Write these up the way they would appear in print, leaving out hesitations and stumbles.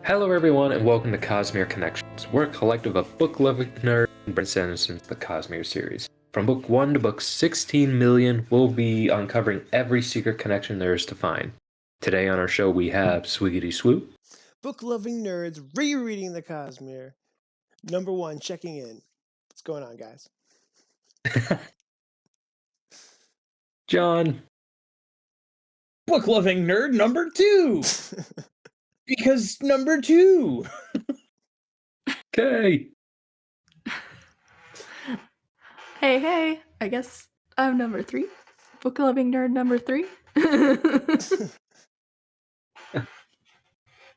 Hello everyone and welcome to Cosmere Connections. We're a collective of book-loving nerds and Brent Sanderson's The Cosmere series. From book 1 to book 16 million, we'll be uncovering every secret connection there is to find. Today on our show we have Swiggity Swoo. Book-loving nerds rereading the Cosmere. Number 1, checking in. What's going on, guys? John. Book-loving nerd number 2! Because number 2! Okay. Hey, I guess I'm number 3. Book-loving nerd number 3.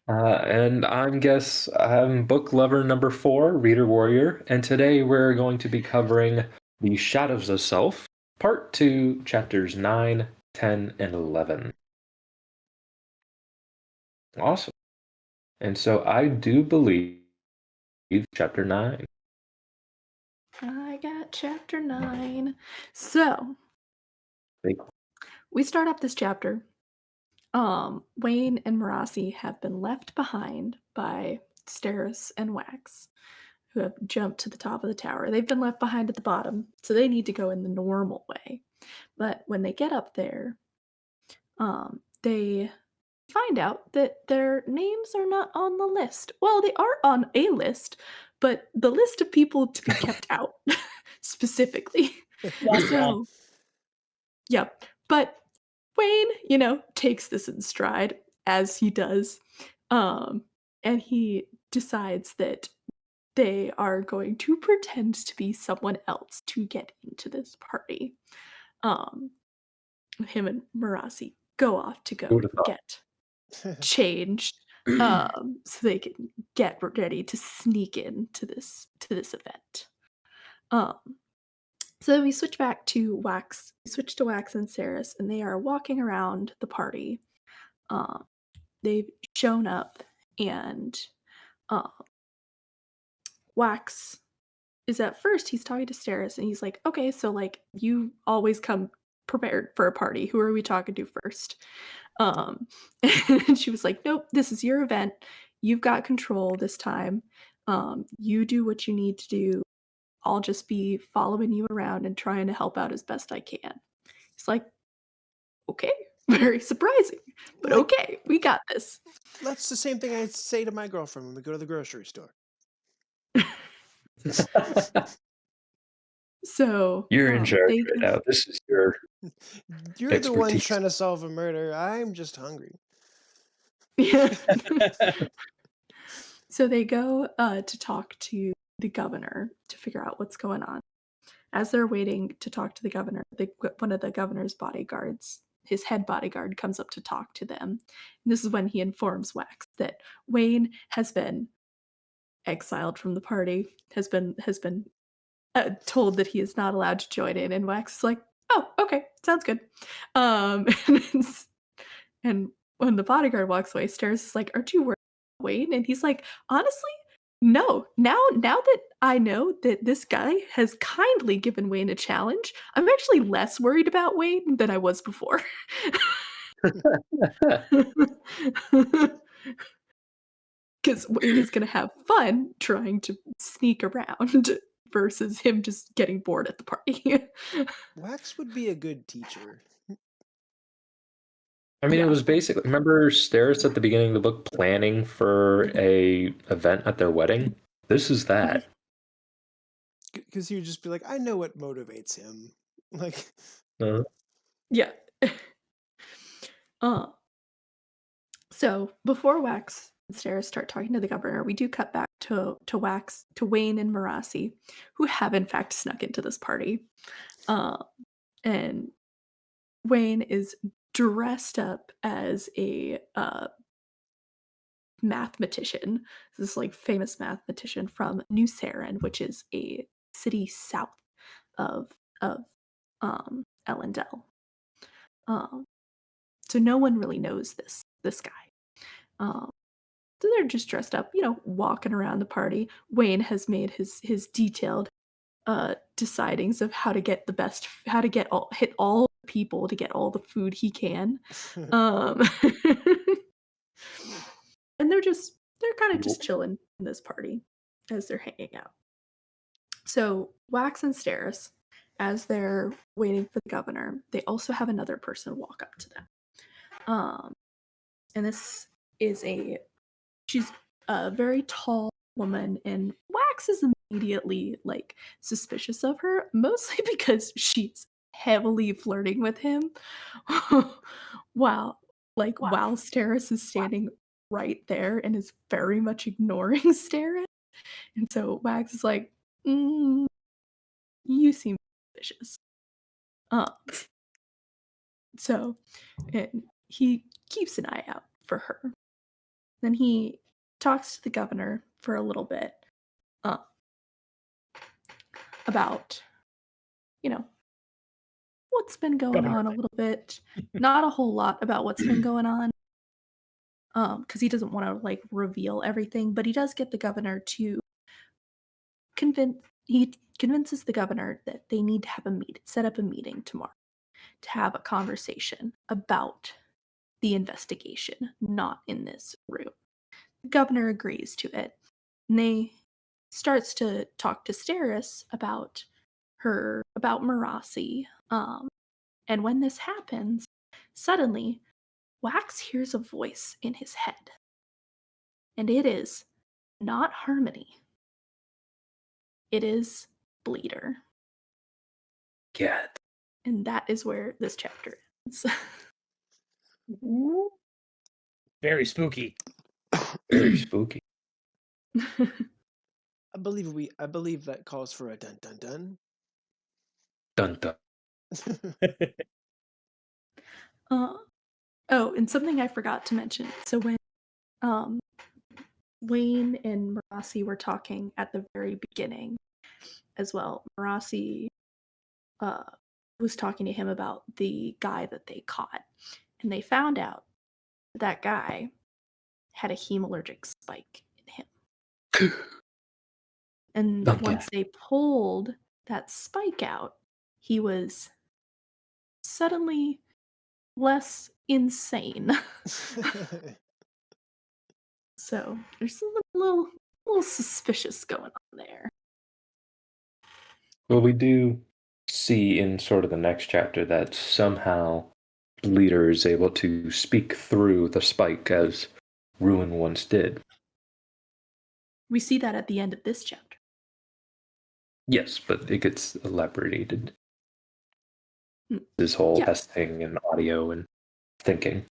And I'm book lover number 4, ReaderWarrior, and today we're going to be covering The Shadows of Self, Part 2, Chapters 9, 10, and 11. Awesome. And so I do believe Chapter 9. I got Chapter 9. So, Big. we start off this chapter. Wayne and Marasi have been left behind by Steris and Wax, who have jumped to the top of the tower. They've been left behind at the bottom, so they need to go in the normal way. But when they get up there, they find out that their names are not on the list. Well, they are on a list, but the list of people to be kept out specifically. So, yeah. But Wayne, takes this in stride, as he does. And he decides that they are going to pretend to be someone else to get into this party. Him and Marasi go off to go get changed so they can get ready to sneak into this event. So we switch back to Wax. We switch to Wax and Steris, and they are walking around the party. They've shown up, and Wax is at first he's talking to Steris, and he's like, "Okay, so like you always come prepared for a party. Who are we talking to first?" And she was like, "Nope, this is your event. You've got control this time. You do what you need to do. I'll just be following you around and trying to help out as best I can." It's like, okay, very surprising, but okay, we got this. That's the same thing I say to my girlfriend when we go to the grocery store. So you're in charge right now. This is your You're expertise. The one trying to solve a murder. I'm just hungry. Yeah. So they go to talk to the governor to figure out what's going on. As they're waiting to talk to the governor, one of the governor's bodyguards, his head bodyguard, comes up to talk to them. And this is when he informs Wax that Wayne has been exiled from the party, has been told that he is not allowed to join in, and Wax is like, "Oh, okay, sounds good." And when the bodyguard walks away, Steris is like, "Aren't you worried about Wayne?" And he's like, "Honestly, no. Now that I know that this guy has kindly given Wayne a challenge, I'm actually less worried about Wayne than I was before." Because Wayne is going to have fun trying to sneak around versus him just getting bored at the party. Wax would be a good teacher. I mean, It was basically, remember Steris at the beginning of the book planning for a event at their wedding? This is that. Because he would just be like, I know what motivates him. Like, yeah. So before Wax and Steris start talking to the governor, we do cut back to Wax, to Wayne and Marasi, who have in fact snuck into this party. And Wayne is dressed up as a mathematician. This like famous mathematician from New Saren, which is a city south of Ellendale. So no one really knows this guy. So they're just dressed up, walking around the party. Wayne has made his detailed decidings of how to get hit all people to get all the food he can. And they're just they're kind of just Nope. chilling in this party as they're hanging out. So Wax and Steris, as they're waiting for the governor, they also have another person walk up to them. And this is she's a very tall woman, and Wax is immediately like suspicious of her, mostly because she's heavily flirting with him. Wow. Like while Steris is standing right there and is very much ignoring Steris. And so Wax is like, "Mm, you seem suspicious." Um, so and he keeps an eye out for her. Then he talks to the governor for a little bit uh, about, you know, what's been going Governor on a little bit. Not a whole lot about what's been going on, because he doesn't want to like reveal everything. But he does get the governor to he convinces the governor that they need to have set up a meeting tomorrow to have a conversation about the investigation, not in this room. The governor agrees to it, and they starts to talk to Steris about Marasi. And when this happens, suddenly Wax hears a voice in his head, and it is not Harmony. It is Bleeder. Yeah. And that is where this chapter ends. Very spooky. Very spooky. I believe that calls for a dun dun dun. Dun dun. Oh, and something I forgot to mention. So when Wayne and Marasi were talking at the very beginning as well, Marasi was talking to him about the guy that they caught. And they found out that guy had a hemalurgic spike in him. And Dun, dun. once they pulled that spike out, he was suddenly less insane. So there's a little suspicious going on there. Well, we do see in sort of the next chapter that somehow Bleeder is able to speak through the spike as Ruin once did. We see that at the end of this chapter. Yes, but it gets elaborated. Mm. This whole Yeah. testing and audio and thinking.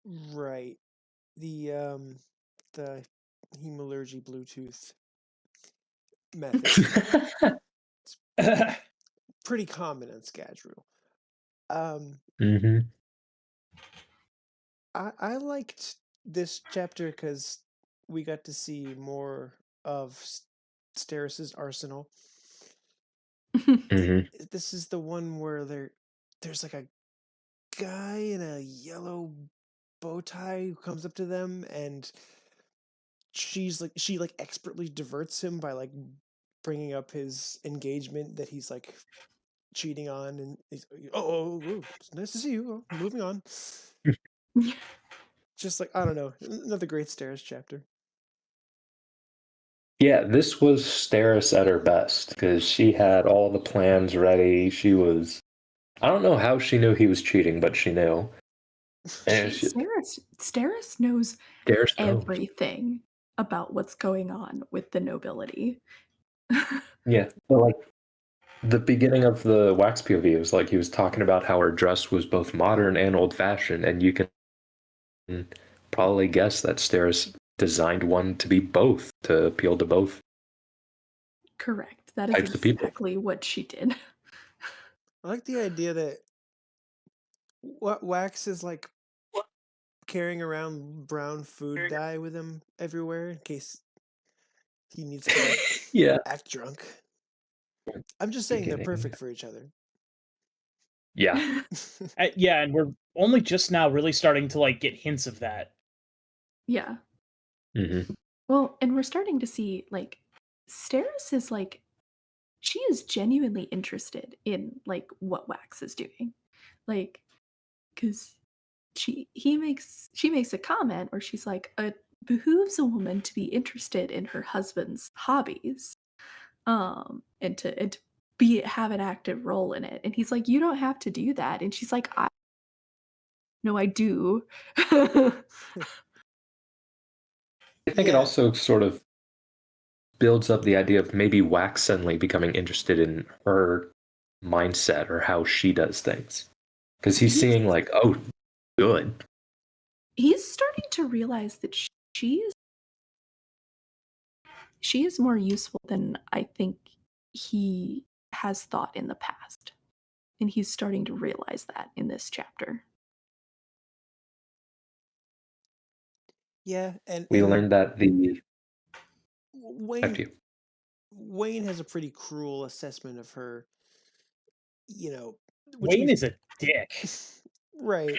Right. The Hemalurgy Bluetooth method. Pretty common in Scadru. Mm-hmm. I liked this chapter because we got to see more of Steris's arsenal. Mm-hmm. This is the one where there's like a guy in a yellow bow tie who comes up to them, and she expertly diverts him by like bringing up his engagement that he's like cheating on, and he's it's nice to see you. Moving on. Just like, I don't know, another great Steris chapter. Yeah, this was Steris at her best because she had all the plans ready. I don't know how she knew he was cheating, but she knew. And Steris knows Steris knows. everything about what's going on with the nobility. Yeah, but like the beginning of the Wax POV was like he was talking about how her dress was both modern and old-fashioned, and you can probably guess that Steris designed one to be both, to appeal to both. Correct. That is Types of people. exactly what she did. I like the idea that Wax is like carrying around brown food dye with him everywhere in case he needs to like, act drunk. I'm just saying they're perfect for each other. Yeah. Yeah, and we're only just now really starting to like get hints of that. Yeah. Mm-hmm. Well, and we're starting to see like Steris is like she is genuinely interested in like what Wax is doing. Like cuz she makes a comment where she's like behooves a woman to be interested in her husband's hobbies, and to have an active role in it. And he's like, you don't have to do that. And she's like, no, I do. I think it Yeah. also sort of builds up the idea of maybe Wax suddenly becoming interested in her mindset or how she does things. Because he's seeing like, oh, good. He's starting to realize that she is more useful than I think he has thought in the past. And he's starting to realize that in this chapter. Yeah, and We learned that the Wayne has a pretty cruel assessment of her, which Wayne we've is a dick. right.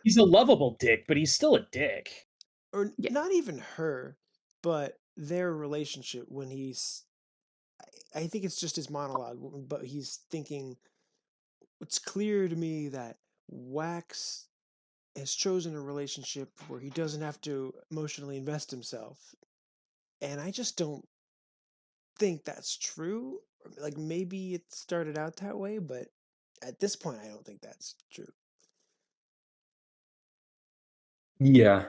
He's a lovable dick, but he's still a dick. Or Yeah. not even her, but their relationship when I think it's just his monologue, but he's thinking, it's clear to me that Wax has chosen a relationship where he doesn't have to emotionally invest himself. And I just don't think that's true. Like maybe it started out that way, but at this point I don't think that's true. Yeah.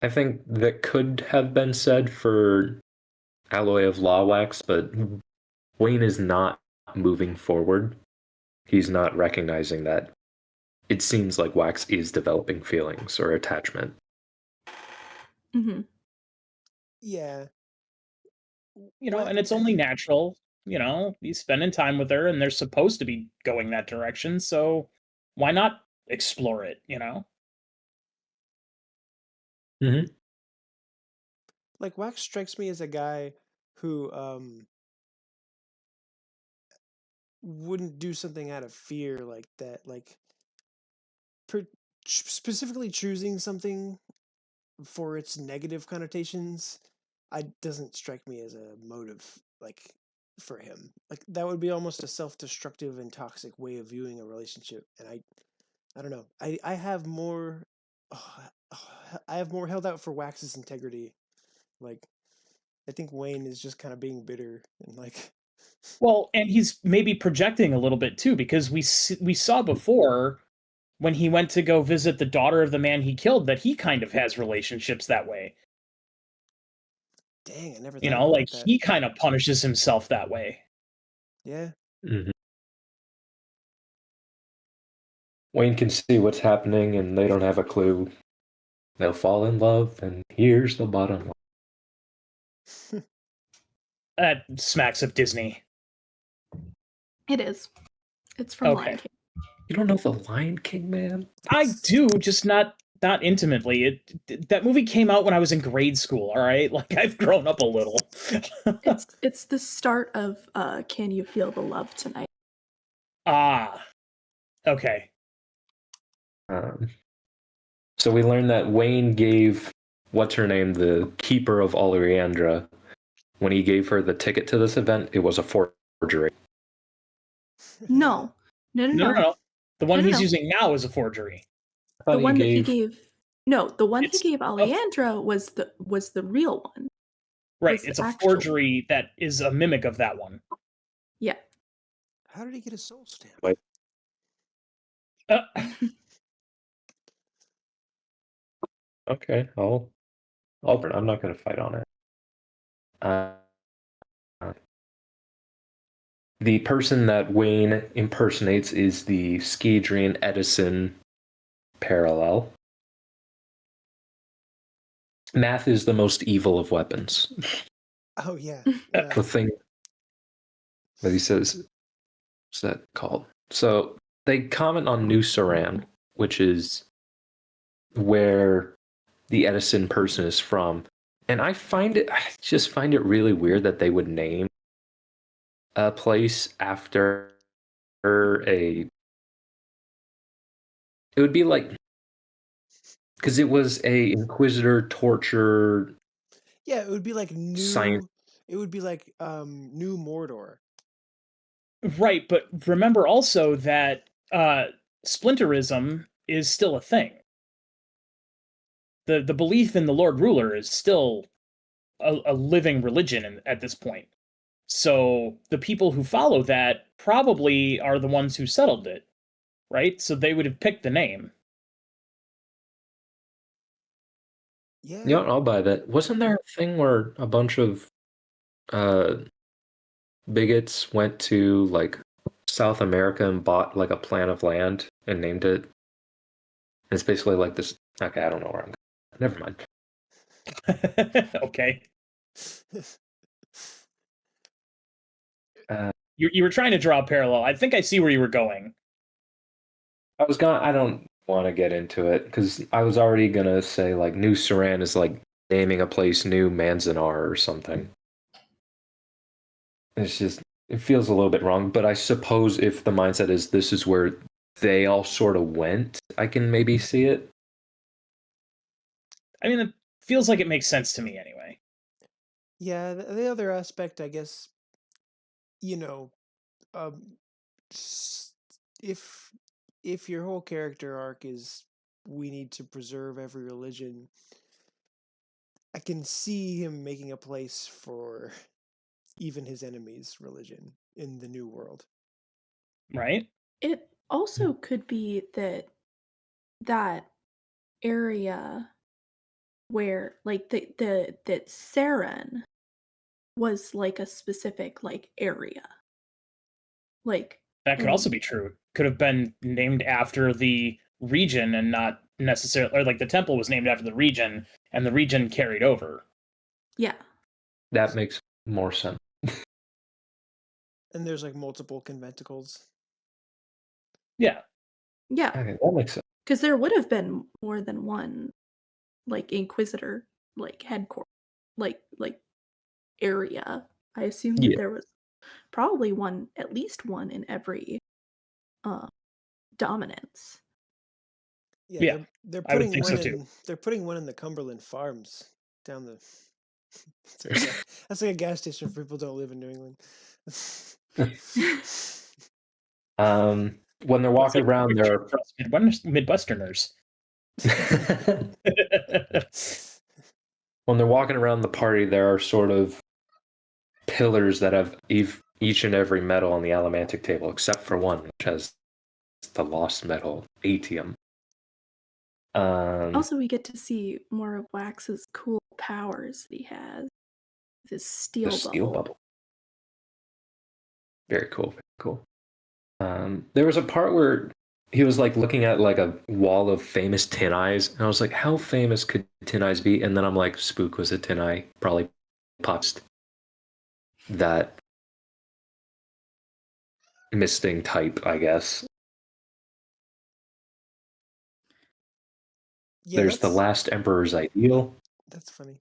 I think that could have been said for Alloy of Law Wax, but Wayne is not moving forward. He's not recognizing that it seems like Wax is developing feelings or attachment. Mm-hmm. Yeah. And it's only natural. He's spending time with her, and they're supposed to be going that direction, so why not explore it, Mm-hmm. Like Wax strikes me as a guy who wouldn't do something out of fear like that, like specifically choosing something for its negative connotations. I doesn't strike me as a motive like for him. Like that would be almost a self-destructive and toxic way of viewing a relationship, and I don't know. I have more I have more held out for Wax's integrity. Like I think Wayne is just kind of being bitter and like Well, and he's maybe projecting a little bit too, because we saw before when he went to go visit the daughter of the man he killed that he kind of has relationships that way. dang, I never thought about Like that. he kind of punishes himself that way. Yeah. Mm-hmm. Wayne can see what's happening and they don't have a clue. They'll fall in love, and here's the bottom line. That smacks of Disney. It is. It's from Lion King. You don't know The Lion King, man? I do, just not intimately. That movie came out when I was in grade school, all right? Like, I've grown up a little. It's the start of Can You Feel the Love Tonight? Ah. Okay. So we learned that Wayne gave, what's her name, the keeper of Oleandra, when he gave her the ticket to this event, it was a forgery. No. The one he's using now is a forgery. The one that he gave. No, the one he gave Oleandra was the real one. Right, it's a forgery that is a mimic of that one. Yeah. How did he get a soul stamp? Wait. Okay, I'm not going to fight on it. The person that Wayne impersonates is the Skadrian Edison parallel. Math is the most evil of weapons. Oh yeah. The thing that he says, what's that called? So they comment on New Saran, which is where the Edison person is from. And I just find it really weird that they would name a place after it would be like, because it was a Inquisitor torture. Yeah, it would be like new science. It would be like New Mordor. Right, but remember also that splinterism is still a thing. the belief in the Lord Ruler is still a living religion at this point. So the people who follow that probably are the ones who settled it, right? So they would have picked the name. Yeah. Yeah, I'll buy that. Wasn't there a thing where a bunch of bigots went to like South America and bought like a plan of land and named it? It's basically like this. Okay, I don't know where I'm going. Never mind. Okay. You were trying to draw a parallel. I think I see where you were going. I don't want to get into it because I was already gonna say like New Saran is like naming a place New Manzanar or something. It's just it feels a little bit wrong, but I suppose if the mindset is this is where they all sort of went, I can maybe see it. I mean, it feels like it makes sense to me anyway. Yeah, the other aspect, I guess, um, if your whole character arc is we need to preserve every religion, I can see him making a place for even his enemy's religion in the new world. Right? It also could be that area where like that Saren was like a specific like area. Like That could also be true. Could have been named after the region and not necessarily, or like the temple was named after the region and the region carried over. yeah. That makes more sense. And there's like multiple conventicles. Yeah. Yeah. Okay, that makes sense. Because there would have been more than one like Inquisitor like headquarters like area. I assume that Yeah. there was probably one, at least one in every dominance. Yeah, Yeah, they're I would putting think one so too. in. They're putting one in the Cumberland Farms down the. That's like a gas station for people who don't live in New England. When they're It's walking like around, there are for us Midwesterners. when they're walking around the party, there are sort of pillars that have each and every metal on the Allomantic table, except for one, which has the lost metal atium. Also, we get to see more of Wax's cool powers that he has. This The steel steel bubble. bubble. Very cool. Very cool. There was a part where he was like looking at like a wall of famous tin eyes, and I was like, "How famous could tin eyes be?" And then I'm like, "Spook was a tin eye, probably popped that misting type, I guess." Yeah, There's the last Emperor's Ideal. that's funny.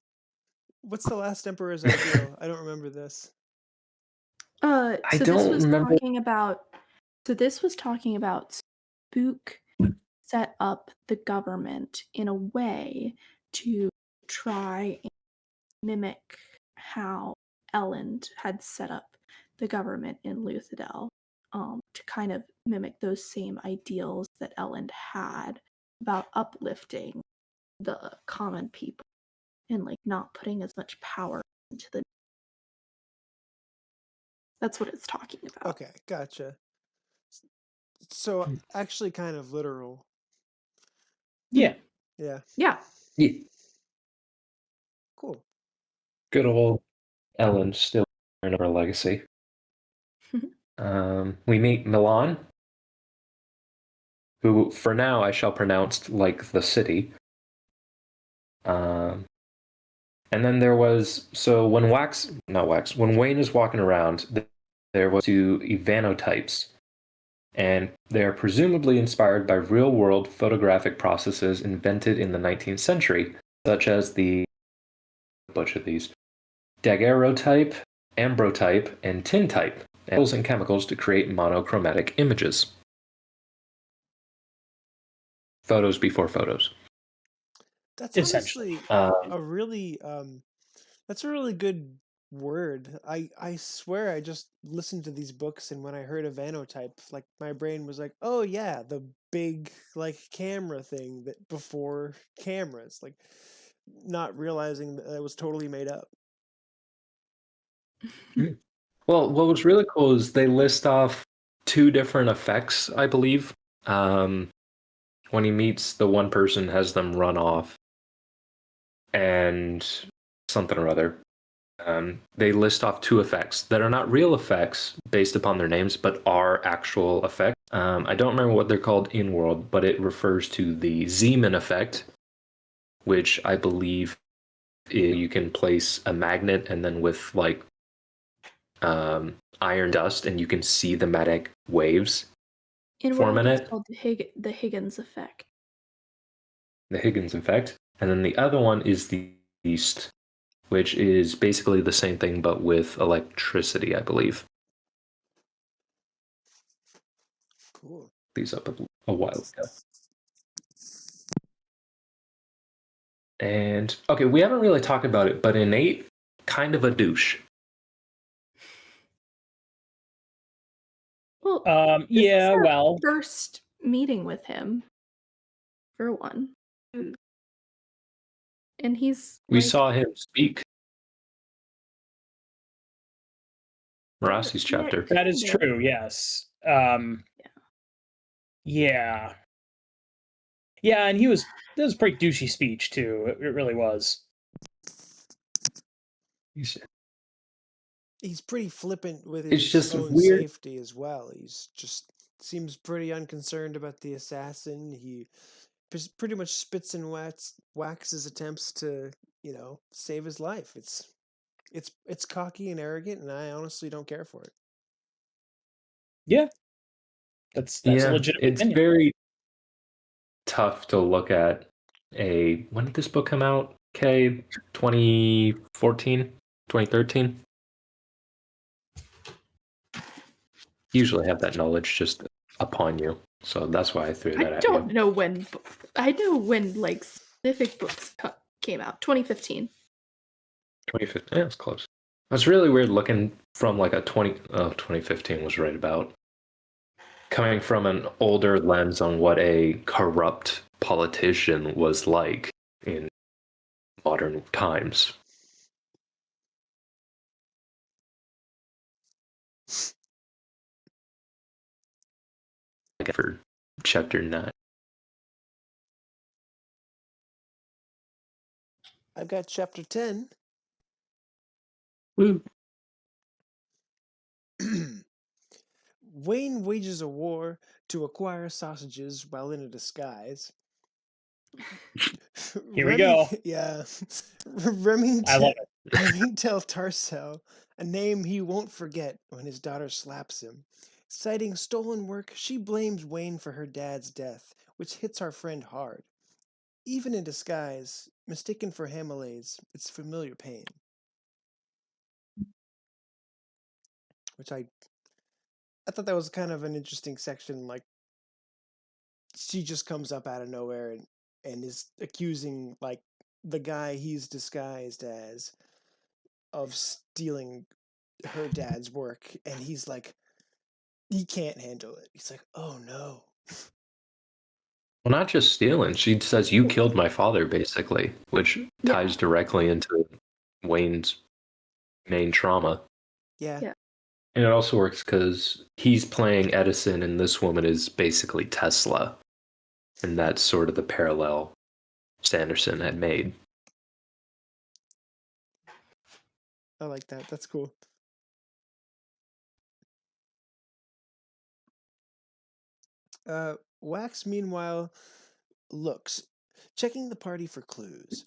What's the last Emperor's Ideal? I don't remember this. I So this don't was remember. talking about. So this was talking about Spook set up the government in a way to try and mimic how Elend had set up the government in Luthadel, to kind of mimic those same ideals that Elend had about uplifting the common people and like not putting as much power into the. That's what it's talking about. Okay, gotcha. So actually, kind of literal. Yeah. Yeah, Yeah. Yeah, cool. good old Ellen still in our legacy. We meet MeLaan, who for now I shall pronounce like the city. And then there was when when Wayne is walking around, there was two Evanotypes, and they are presumably inspired by real-world photographic processes invented in the 19th century, such as the butcher these daguerreotype, ambrotype, and tintype, and chemicals to create monochromatic images. Photos before photos. That's Essentially. honestly a really that's a really good word. I swear I just listened to these books, and when I heard a Vanotype, like my brain was like, "Oh yeah, the big like camera thing that before cameras," like not realizing that it was totally made up. Well, what was really cool is they list off 2 different effects, I believe. When he meets the one person, has them run off, and something or other. They list off 2 effects that are not real effects based upon their names, but are actual effects. I don't remember what they're called in world, but it refers to the Zeeman effect, which I believe you can place a magnet and then with like iron dust, and you can see the magnetic waves In for a world, it's minute. called the Higgins effect. The Higgins effect, and then the other one is the East, which is basically the same thing but with electricity, I believe. Cool. These up a while ago. And okay, we haven't really talked about it, but Innate, kind of a douche. Well, this is Yeah, our well, first meeting with him, for one. And he's We like, saw him speak. yeah, Marassi's chapter. that is kind of. true, yes. Yeah. Yeah, and that was a pretty douchey speech too. It really was. He's pretty flippant with It's his just own weird. safety as well. He's just seems pretty unconcerned about the assassin. He pretty much spits and waxes attempts to, save his life. It's cocky and arrogant, and I honestly don't care for it. Yeah. That's a Yeah, legitimate it's opinion. very tough to look at when did this book come out? Okay, 2014, 2013. Usually have that knowledge just upon you. So that's why I threw that I at don't you. know when. I know when like specific books came out. 2015. 2015. Yeah, it's close. It's really weird looking from like 2015 was right about. Coming from an older lens on what a corrupt politician was like in modern times. For chapter 9. I've got chapter 10. Woo. Wayne wages a war to acquire sausages while in a disguise. Here we go. Yeah. I love it. Remington Tarcsel, a name he won't forget when his daughter slaps him. Citing stolen work, she blames Wayne for her dad's death, which hits our friend hard. Even in disguise, mistaken for Hamalade's, it's familiar pain. Which I thought that was kind of an interesting section. Like, she just comes up out of nowhere and is accusing like the guy he's disguised as of stealing her dad's work, and he's like, he can't handle it. He's like, oh no. Well, not just stealing. She says, "You killed my father," basically, which Yeah. ties directly into Wayne's main trauma. Yeah. Yeah. And it also works because he's playing Edison and this woman is basically Tesla. And that's sort of the parallel Sanderson had made. I like that. That's cool. Wax, meanwhile, looks, checking the party for clues.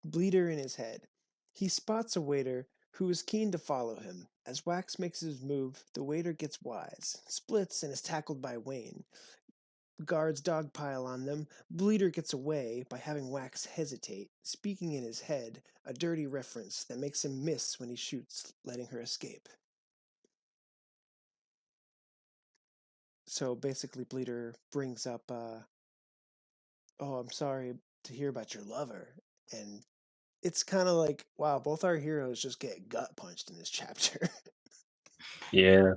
Bleeder in his head. He spots a waiter who is keen to follow him. As Wax makes his move, the waiter gets wise, splits, and is tackled by Wayne. Guards dogpile on them. Bleeder gets away by having Wax hesitate, speaking in his head, a dirty reference that makes him miss when he shoots, letting her escape. So basically, Bleeder brings up, oh, I'm sorry to hear about your lover. And it's kind of like, wow, both our heroes just get gut punched in this chapter. Yeah.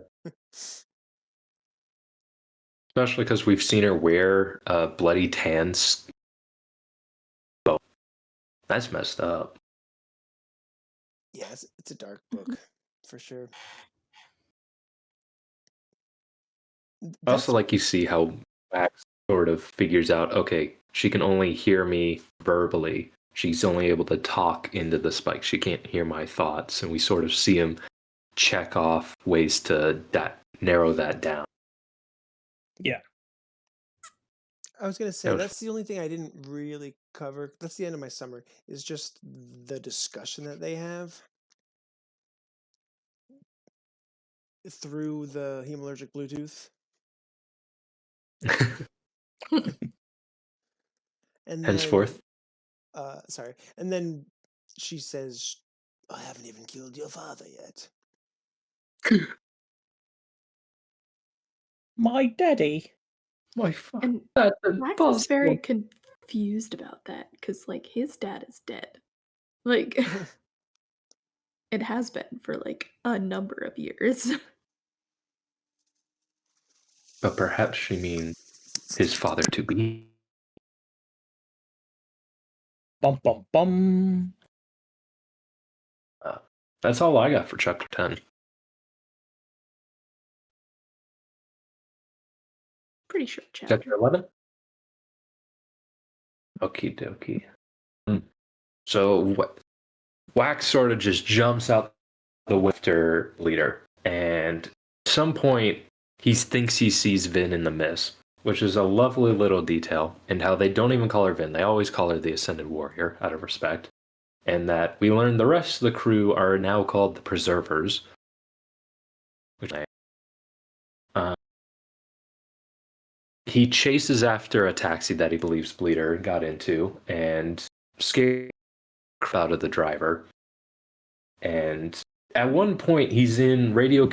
Especially because we've seen her wear a bloody tan bone. That's messed up. Yeah, it's a dark book for sure. Also, like, you see how Max sort of figures out, okay, she can only hear me verbally. She's only able to talk into the spike. She can't hear my thoughts. And we sort of see him check off ways to narrow that down. Yeah. I was gonna say that's the only thing I didn't really cover. That's the end of my summer. Is just the discussion that they have through the hemalurgic Bluetooth. And henceforth. then, sorry. And then she says, "I haven't even killed your father yet." My daddy. My father. And That's Max is very impossible. confused about that because, like, his dad is dead. Like, it has been for like a number of years. But perhaps she means his father to be. Bum bum bum. That's all I got for chapter 10. Pretty short chapter. Chapter 11? Okie dokie. So Wax sort of just jumps out the Wifter leader, and at some point he thinks he sees Vin in the mist, which is a lovely little detail, and how they don't even call her Vin. They always call her the Ascended Warrior out of respect. And that we learn the rest of the crew are now called the Preservers. Which he chases after a taxi that he believes Bleeder got into and scares the crowd of the driver. And at one point, he's in radio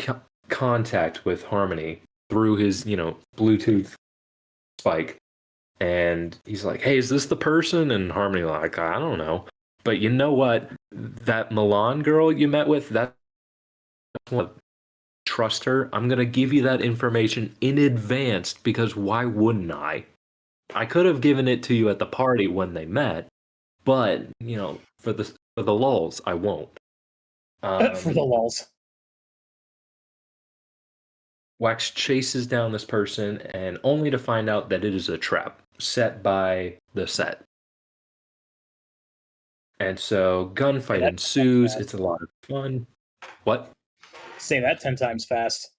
contact with Harmony through his, Bluetooth spike. And he's like, "Hey, is this the person?" And Harmony like, "I don't know. But you know what? That MeLaan girl you met with, that's one. Trust her. I'm going to give you that information in advance because why wouldn't I? I could have given it to you at the party when they met, but, for the lulz, I won't." For the lulz. Wax chases down this person, and only to find out that it is a trap set by the set. And so gunfight ensues. It's a lot of fun. What? Say that 10 times fast.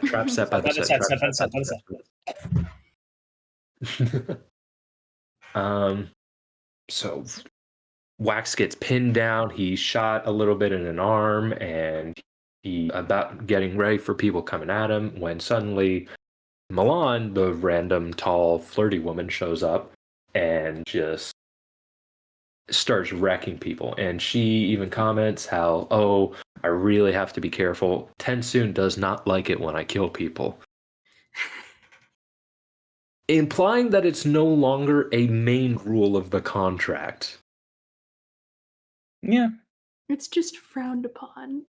Trap set by the set. So Wax gets pinned down. He's shot a little bit in an arm, and he about getting ready for people coming at him when suddenly MeLaan, the random tall flirty woman, shows up and just starts wrecking people. And she even comments how, "Oh, I really have to be careful. Tensoon does not like it when I kill people." Implying that it's no longer a main rule of the contract. Yeah. It's just frowned upon.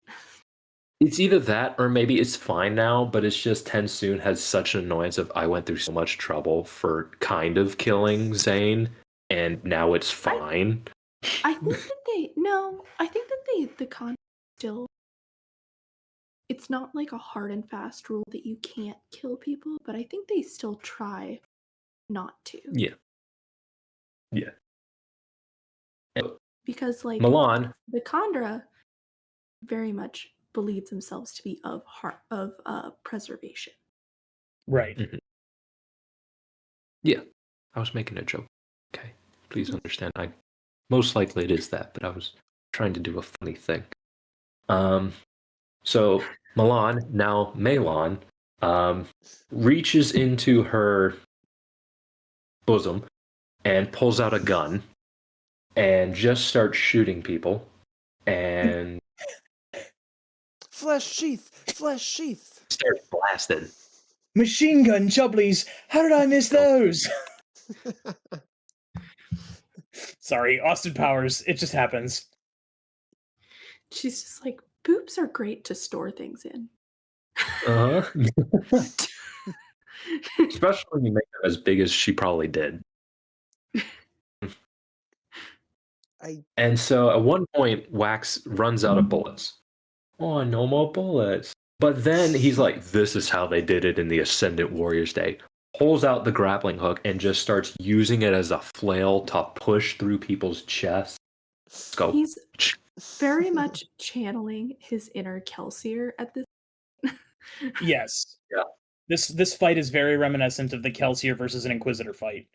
It's either that or maybe it's fine now, but it's just Tensoon has such an annoyance of, I went through so much trouble for kind of killing Zane, and now it's fine. I think that the con still, it's not like a hard and fast rule that you can't kill people, but I think they still try not to. Yeah. Because like MeLaan, the Kandra very much believe themselves to be of preservation. Right. Mm-hmm. Yeah. I was making a joke. Okay. Please understand. Most likely it is that, but I was trying to do a funny thing. So MeLaan, now MeLaan, reaches into her bosom and pulls out a gun and just starts shooting people. And Flesh sheath! Starts blasted. Machine gun jubblies! How did I miss those? Sorry, Austin Powers. It just happens. She's just like, boobs are great to store things in. Uh-huh. Especially when you make them as big as she probably did. And so at one point, Wax runs out of bullets. Oh, no more bullets. But then he's like, this is how they did it in the Ascendant Warriors Day. Pulls out the grappling hook and just starts using it as a flail to push through people's chests. Go. He's very much channeling his inner Kelsier at this. Yes. Yeah. This fight is very reminiscent of the Kelsier versus an Inquisitor fight.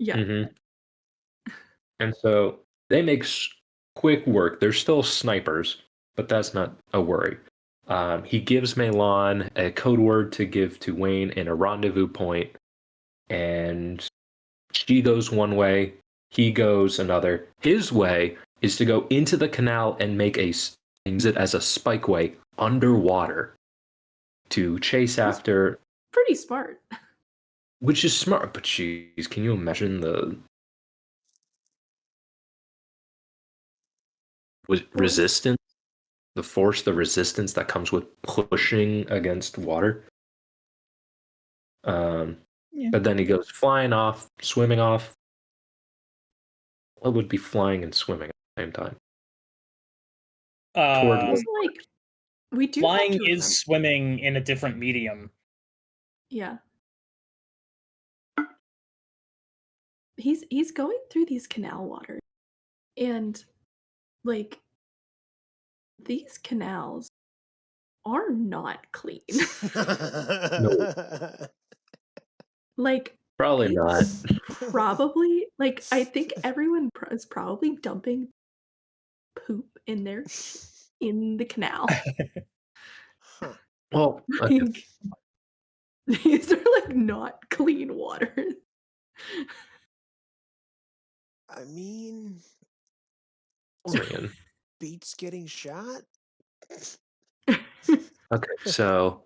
Yeah. Mm-hmm. And so they make quick work. They're still snipers, but that's not a worry. He gives MeLaan a code word to give to Wayne and a rendezvous point, and she goes one way, he goes another. His way is to go into the canal and use it as a spikeway underwater to chase after. Pretty smart. Which is smart, but jeez, can you imagine the resistance? The resistance that comes with pushing against water. But then he goes flying off, swimming off. What would be flying and swimming at the same time? Like, we do flying have to is swimming in a different medium. Yeah. He's going through these canal waters, and like these canals are not clean. No. Like, Probably not. Probably, like, I think everyone is probably dumping poop in the canal. Well, Like, these are like not clean waters. I mean, man. beats getting shot. Okay, so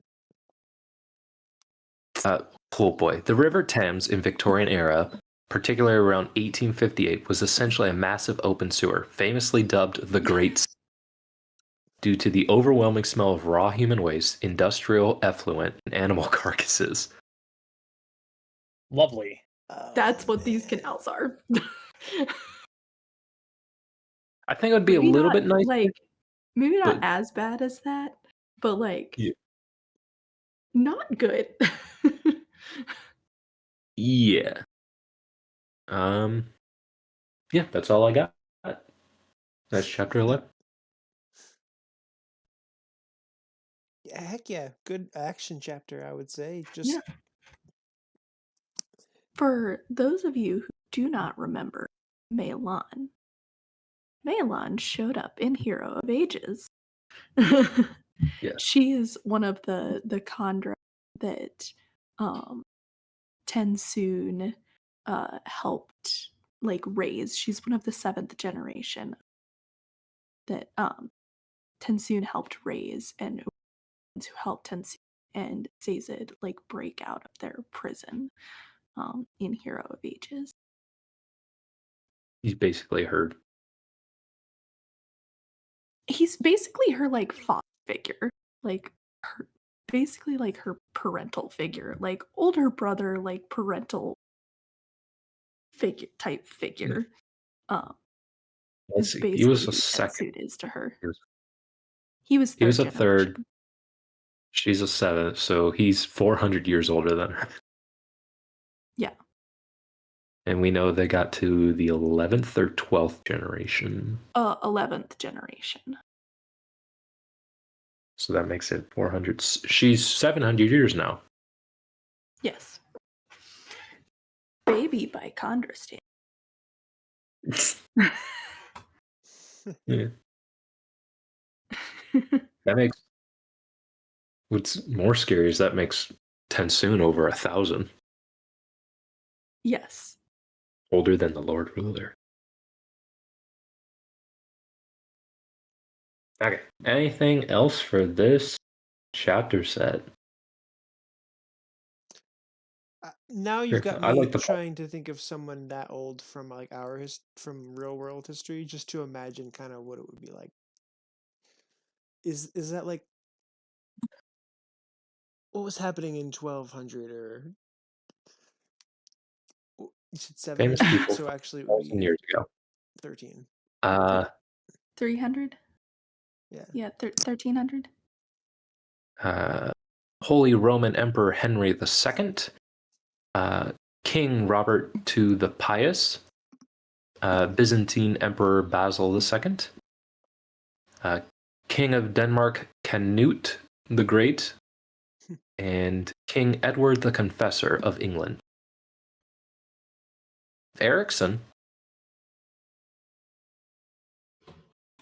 oh boy, the River Thames in Victorian era, particularly around 1858, was essentially a massive open sewer, famously dubbed the Great Sea, due to the overwhelming smell of raw human waste, industrial effluent, and animal carcasses. Lovely. That's what these canals are. I think it would be a little bit nicer. Like, maybe not but- as bad as that, but like, Yeah. not good. Yeah. Yeah, that's all I got. That's chapter 11. Yeah, heck yeah, good action chapter, I would say. Just Yeah. For those of you who do not remember MeLaan, MeLaan showed up in Hero of Ages. Yeah. She is one of the Kandra that Tensoon helped like raise. She's one of the 7th generation that Tensoon helped raise, and who helped Tensoon and Zazid like break out of their prison in Hero of Ages. He's basically her. He's basically her like father figure, like her, basically like her parental figure, like older brother, like parental figure. Is basically He was a who second. Tensoon is to her. He He was was a generation. third. She's a 7th, so he's 400 years older than her. Yeah. And we know they got to the 11th or 12th generation. 11th generation. So that makes it 400. She's 700 years now. Yes. Baby by Kandra standards. Yeah. That makes. What's more scary is that makes Tensoon over 1,000. Yes. Older than the Lord Ruler. Okay. Anything else for this chapter set? Now you've got I me like the trying to think of someone that old from like from real world history, just to imagine kind of what it would be like. Is that like what was happening in 1200 or you said famous 700? people So actually it would 1,000 be years ago. 13. Uh, 300? Yeah. Yeah, 1300. Holy Roman Emperor Henry II, King Robert II the Pious, Byzantine Emperor Basil II, King of Denmark Canute the Great, and King Edward the Confessor of England. Ericsson,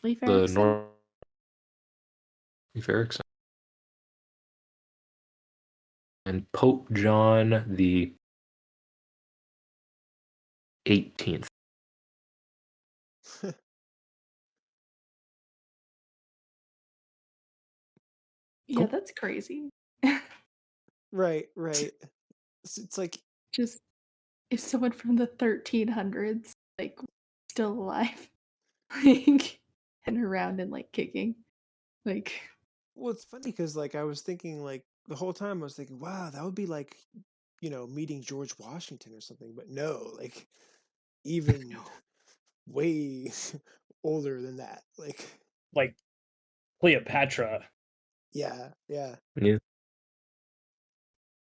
Leif the Erikson. North. Leif Erikson. And Pope John the 18th. Yeah, Cool. that's crazy. Right. It's like Just if someone from the 1300s like still alive, like and around and like kicking, like well, it's funny because like I was thinking like the whole time I was thinking, wow, that would be like meeting George Washington or something, but no, like even way older than that. Like Cleopatra. Yeah. Yeah.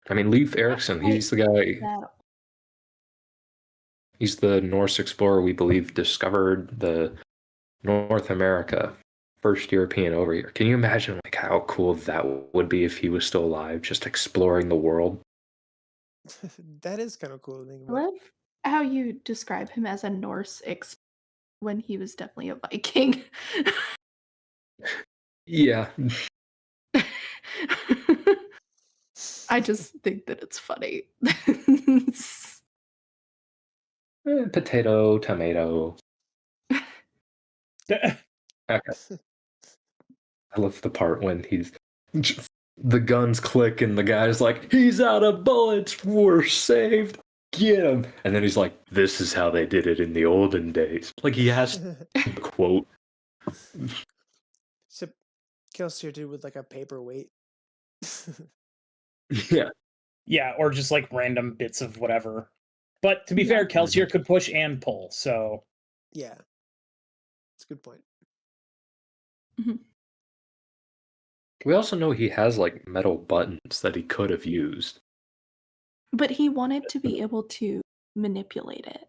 I mean, Leif Erikson, he's the guy. that. He's the Norse explorer we believe discovered the North America, first European over here. Can you imagine like how cool that would be if he was still alive, just exploring the world? That is kind of cool to think I about. love how you describe him as a Norse when he was definitely a Viking. Yeah. I just think that it's funny. Potato, tomato. Okay. I love the part when the guns click and the guy's like, he's out of bullets, we're saved, get him. And then he's like, this is how they did it in the olden days. Like he has the quote. Except Kelsier did with like a paperweight. Yeah. Yeah, or just like random bits of whatever. But to be Yeah. fair, Kelsier could push and pull, so Yeah. It's a good point. We also know he has like metal buttons that he could have used. But he wanted to be able to manipulate it.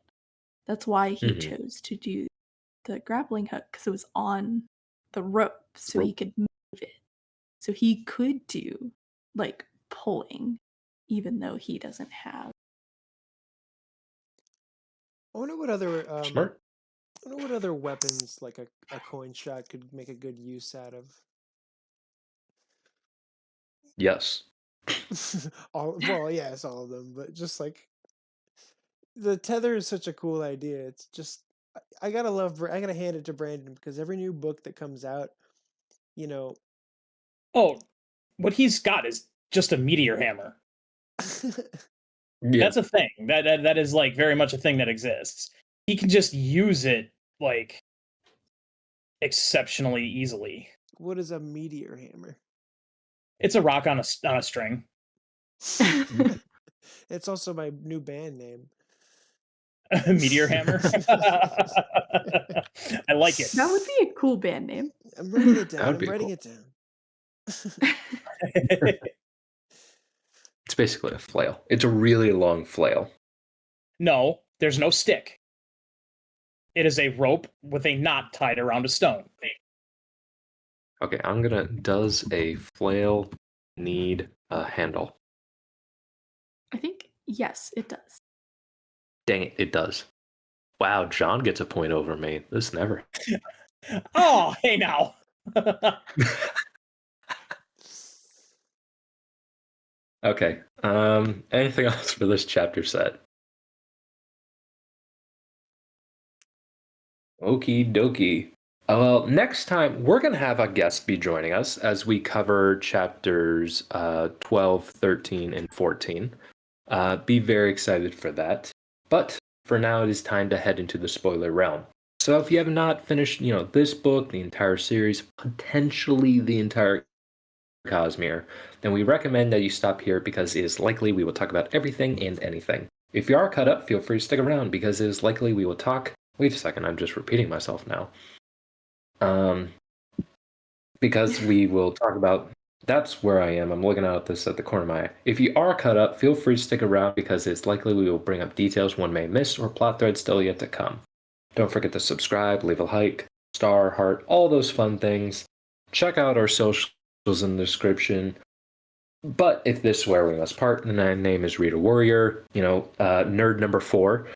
That's why he Mhm. chose to do the grappling hook, because it was on the rope, so he could move it. So he could do like pulling, even though he doesn't have. I wonder what other Smart. I wonder what other weapons like a coin shot could make a good use out of. Yes. Well, yes, all of them, but just like the tether is such a cool idea. It's just I gotta hand it to Brandon because every new book that comes out, you know, oh, what he's got is just a meteor hammer. Yeah. That's a thing. That is like very much a thing that exists. He can just use it like exceptionally easily. what is a meteor hammer? It's a rock on a string. It's also my new band name. Meteor hammer. I like it. That would be a cool band name. I'm writing it down. That would I'm be writing cool. it down. It's basically a flail. It's a really long flail. No, there's no stick. It is a rope with a knot tied around a stone. Okay, does a flail need a handle? I think, yes, it does. Dang it, it does. Wow, John gets a point over me. This never. Oh, hey now. Okay. Anything else for this chapter set? Okie dokie. Well, next time we're going to have a guest be joining us as we cover chapters 12, 13, and 14. Be very excited for that. But for now, it is time to head into the spoiler realm. So if you have not finished, this book, the entire series, potentially the entire Cosmere, then we recommend that you stop here because it is likely we will talk about everything and anything. If you are caught up, feel free to stick around because it is likely we will talk. Wait a second, I'm just repeating myself now. Because we will talk about. That's where I am. I'm looking out at this at the corner of my eye. If you are caught up, feel free to stick around because it's likely we will bring up details one may miss or plot threads still yet to come. Don't forget to subscribe, leave a like, star, heart, all those fun things. Check out our socials in the description. But if this is where we must part, then my name is ReaderWarrior, nerd number 4.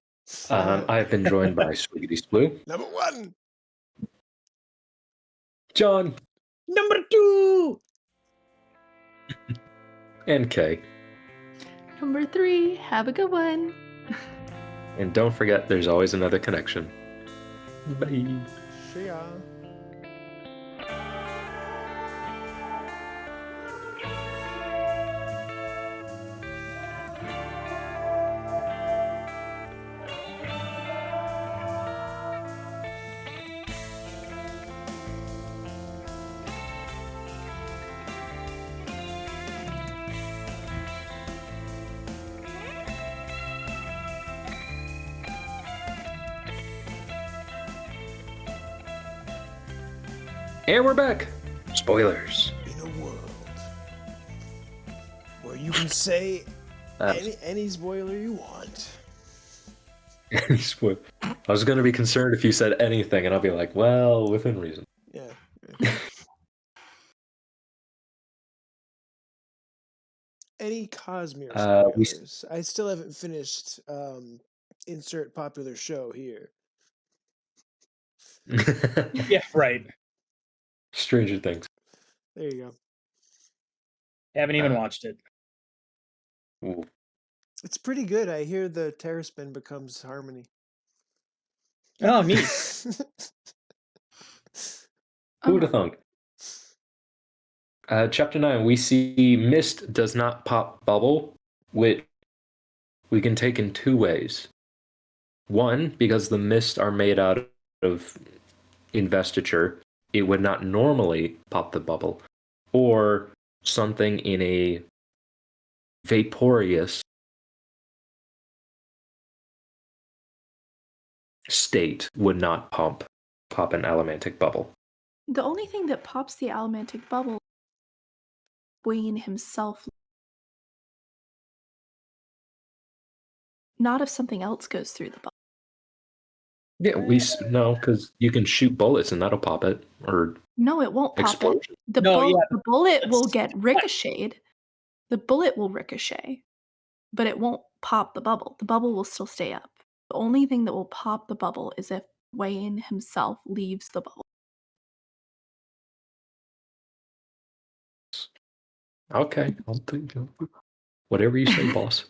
I have been joined by Swiggity Swoo. Number 1. John. Number 2. And Kay. Number 3. Have a good one. And don't forget, there's always another connection. Bye. See ya. And we're back. Spoilers. In a world where you can say any spoiler you want. I was going to be concerned if you said anything, and I'll be like, well, within reason. Yeah. Any Cosmere spoilers? I still haven't finished insert popular show here. Yeah, right. Stranger Things. There you go. Haven't even watched it. Ooh. It's pretty good. I hear the Terraspin becomes Harmony. Oh, neat. Who would have thunk? Chapter 9, we see Mist does not pop bubble, which we can take in 2 ways. One, because the Mist are made out of investiture, it would not normally pop the bubble. Or something in a vaporous state would not pop an allomantic bubble. The only thing that pops the allomantic bubble, Wayne himself. Not if something else goes through the bubble. Yeah, no, because you can shoot bullets and that'll pop it, or No, it won't pop explosion. it. The bullet will get ricocheted. The bullet will ricochet, but it won't pop the bubble. The bubble will still stay up. The only thing that will pop the bubble is if Wayne himself leaves the bubble. Okay, I'll take whatever you say, boss.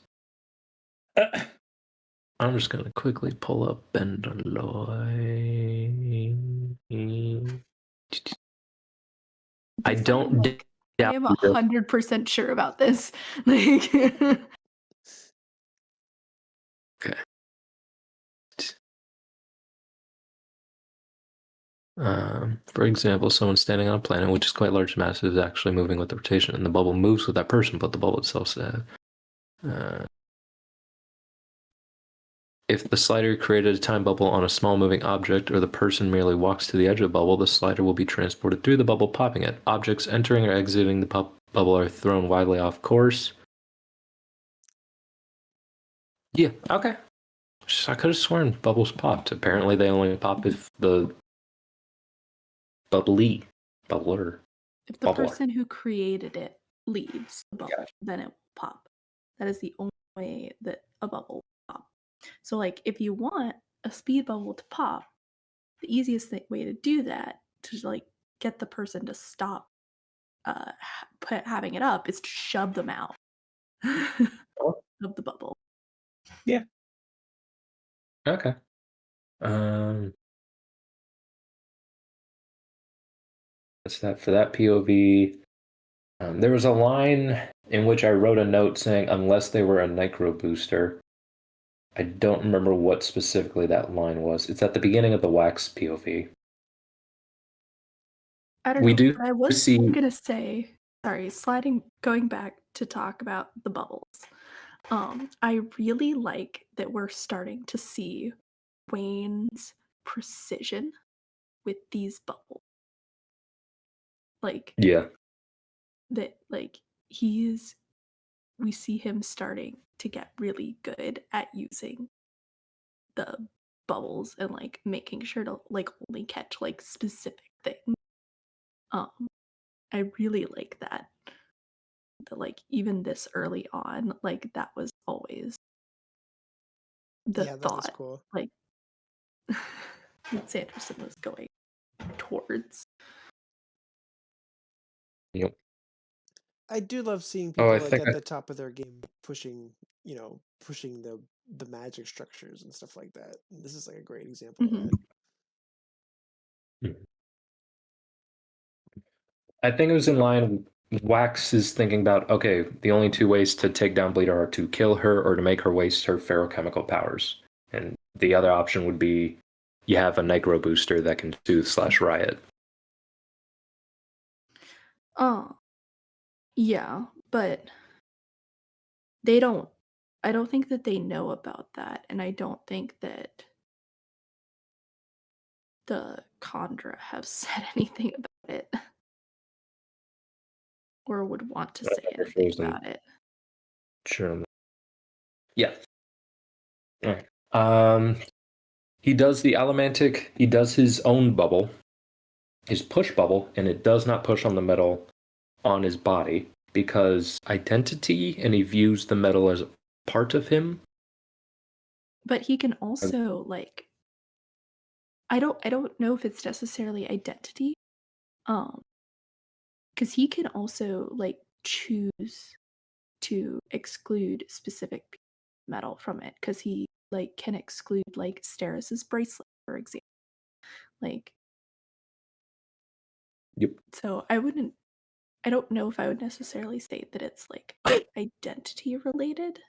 I'm just gonna quickly pull up Benderloy. I don't. I am 100% sure about this. Like, okay. For example, someone standing on a planet which is quite large and massive is actually moving with the rotation, and the bubble moves with that person, but the bubble itself. If the slider created a time bubble on a small moving object, or the person merely walks to the edge of the bubble, the slider will be transported through the bubble, popping it. Objects entering or exiting the bubble are thrown widely off course. Yeah, okay. I could have sworn bubbles popped. Apparently they only pop if the bubbler. If the person who created it leaves the bubble, then it will pop. That is the only way that a bubble will pop. So, like, if you want a speed bubble to pop, the easiest way to do that, to like get the person to stop having it up, is to shove them out of the bubble. Yeah. Okay. That's that for that POV. There was a line in which I wrote a note saying, unless they were a Necro booster. I don't remember what specifically that line was. It's at the beginning of the Wax POV. I don't We know, do but I was see. gonna say, sorry, going back to talk about the bubbles. I really like that we're starting to see Wayne's precision with these bubbles. Like Yeah. that, like we see him starting to get really good at using the bubbles and like making sure to like only catch like specific things. I really like that. That like even this early on, like that was always the Yeah, that is thought. cool. Like Sanderson was going towards. Yep. I do love seeing Oh, people I like think at the top of their game pushing, pushing the magic structures and stuff like that. This is like a great example of that. I think it was in line. Wax is thinking about, okay, the only two ways to take down Bleeder are to kill her or to make her waste her ferochemical powers. And the other option would be you have a Necro booster that can soothe/riot. Oh, yeah, but I don't think that they know about that, and I don't think that the Chondra have said anything about it. Or would want to say anything about it. Sure. Yeah. Alright. He does the Allomantic, he does his own bubble, his push bubble, and it does not push on the metal on his body because identity, and he views the metal as part of him. But he can also like I don't know if it's necessarily identity. Because he can also like choose to exclude specific metal from it because he like can exclude like Steris's bracelet, for example. Like Yep. so I don't know if I would necessarily say that it's like identity related.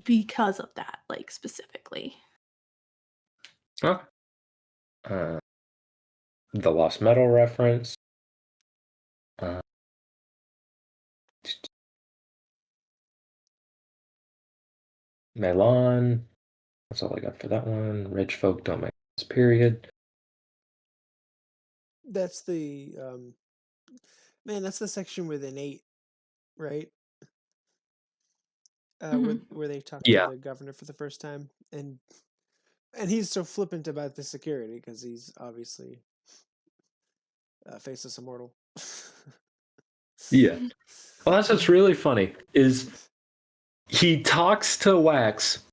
Because of that, like specifically. Okay. The Lost Metal reference. MeLaan. That's all I got for that one. Rich folk don't make this period. That's the man. That's the section with innate, right? Where they talk to Yeah. the governor for the first time, and he's so flippant about the security because he's obviously faceless immortal. Yeah. Well, that's what's really funny is he talks to Wax.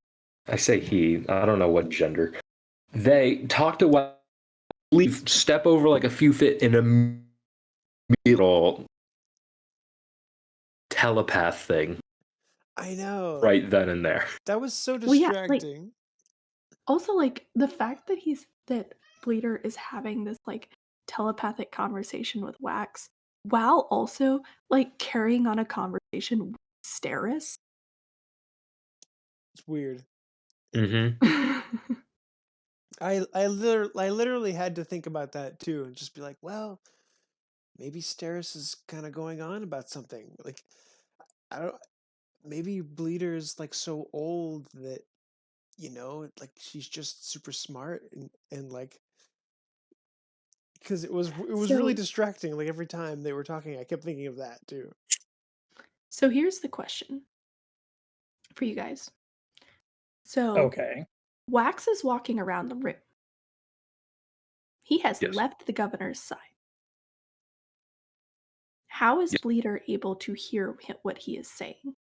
I say he. I don't know what gender. They talk to Wax. Leave. Step over like a few feet in a middle telepath thing. I know. Right then and there. That was so Well, yeah, like distracting. also like the fact that Bleeder is having this like telepathic conversation with Wax while also like carrying on a conversation with Steris. It's weird. Mm-hmm. I literally had to think about that too and just be like, well, maybe Steris is kind of going on about something. Like, I don't. Maybe Bleeder's like so old that like she's just super smart and like because it was really So distracting. Like every time they were talking, I kept thinking of that too. so here's the question for you guys. So Okay. Wax is walking around the room. He has Yes. left the governor's side. How is Yes. Bleeder able to hear what he is saying?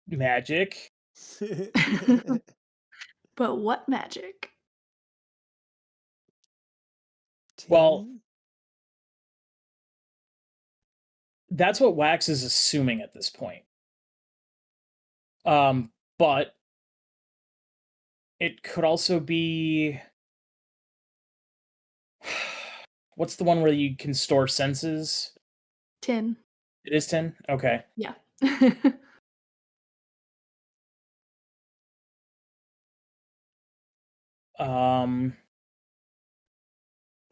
Magic. But what magic? Well, Tim? that's what Wax is assuming at this point. But It could also be... What's the one where you can store senses? 10. It is 10? Okay. Yeah.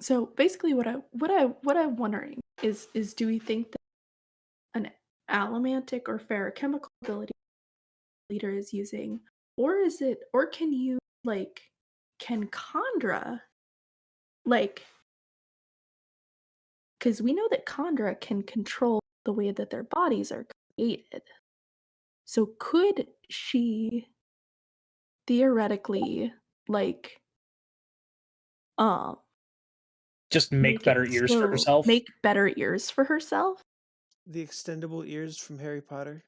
So basically what I'm wondering is do we think that an allomantic or ferrochemical ability leader is using, or can you can Kandra, because we know that Kandra can control the way that their bodies are created. So could she theoretically um just make better ears for herself? Make better ears for herself? The extendable ears from Harry Potter.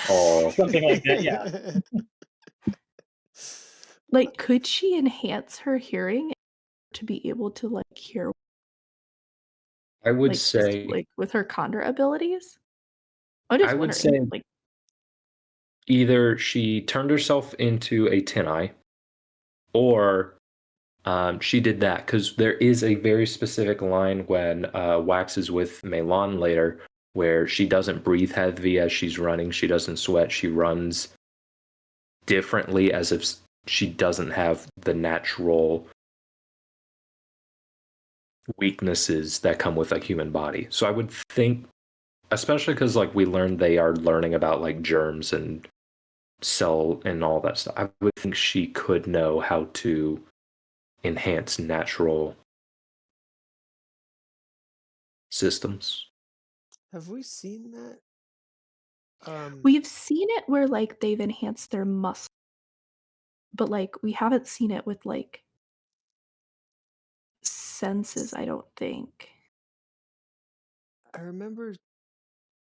Oh, Something like that, yeah. Could she enhance her hearing to be able to hear I would say with her Kandra abilities? I'm just I would wondering, say either she turned herself into a tin eye, or she did that, because there is a very specific line when Wax is with MeLaan later, where she doesn't breathe heavy as she's running. She doesn't sweat. She runs differently, as if she doesn't have the natural weaknesses that come with a human body. So I would think, especially because we learned they are learning about germs and cell and all that stuff, I would think she could know how to enhance natural systems. Have we seen that? we've seen it where they've enhanced their muscle, but we haven't seen it with senses, I don't think. I remember.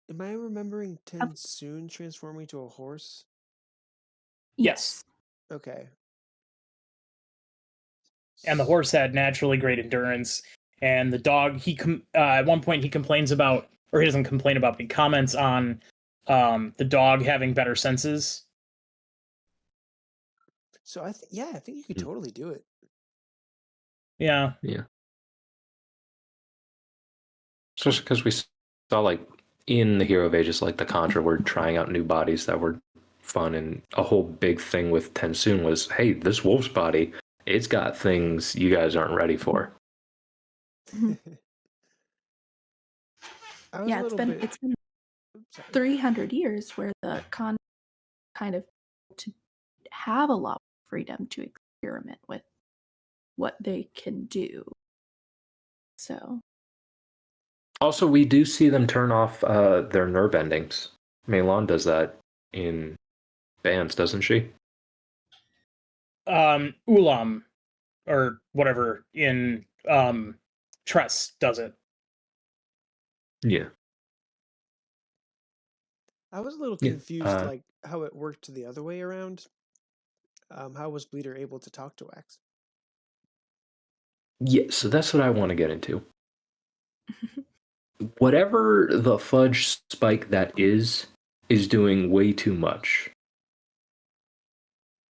Am I remembering Tensoon transforming to a horse? Yes. Okay. And the horse had naturally great endurance, and the dog, at one point he complains about, or he doesn't complain about, but he comments on the dog having better senses. So I think you could totally do it. Yeah. Especially because we saw in the Hero of Ages, the Contra were trying out new bodies that were fun, and a whole big thing with Tensoon was, hey, this wolf's body, it's got things you guys aren't ready for. Yeah, it's been 300 years where the con kind of to have a lot of freedom to experiment with what they can do. So Also, we do see them turn off their nerve endings. MeLaan does that in bands, doesn't she? Ulam, or whatever, in Tress does it. Yeah. I was a little confused, how it worked the other way around. How was Bleeder able to talk to Wax? Yeah, so that's what I want to get into. Whatever the fudge spike that is doing way too much.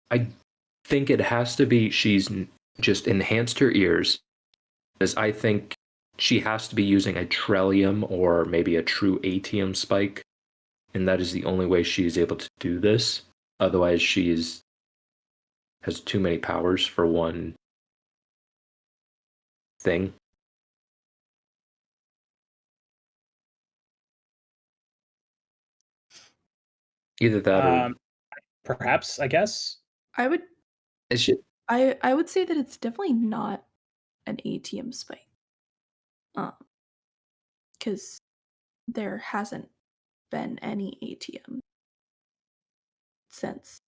I think it has to be she's just enhanced her ears, as I think she has to be using a Trellium or maybe a true Atium spike, and that is the only way she's able to do this. Otherwise, has too many powers for one thing. Either that or perhaps, I guess. I would I would say that it's definitely not an ATM spike. Because there hasn't been any ATM since